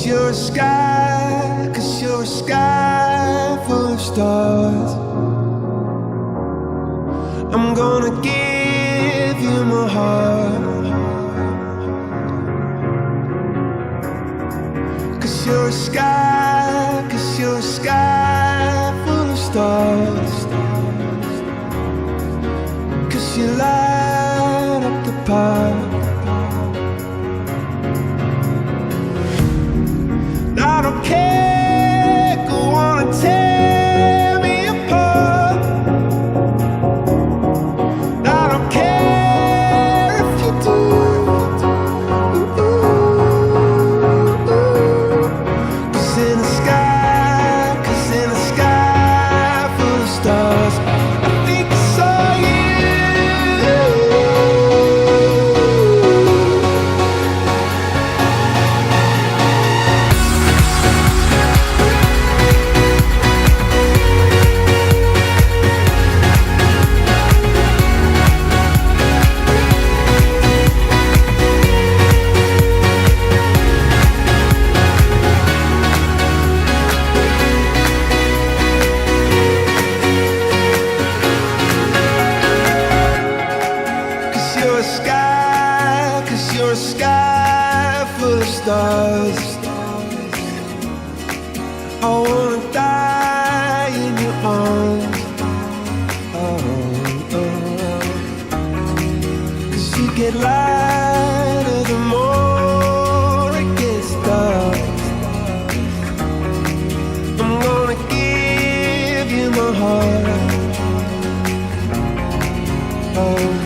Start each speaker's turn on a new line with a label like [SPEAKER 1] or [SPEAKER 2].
[SPEAKER 1] you're a sky, 'cause you're a sky full of stars. I'm gonna give you my heart, 'cause you're a sky, 'cause you're a sky full of stars. 'Cause you light up the park. I don't care, go on and tear me apart. I don't care if you do. 'Cause in the sky, 'cause in the sky full of stars, I think I saw you. You're a sky, 'cause you're a sky full of stars. I wanna die in your arms. Oh, oh. 'Cause you get lighter the more it gets dark. I'm gonna give you my heart. Oh.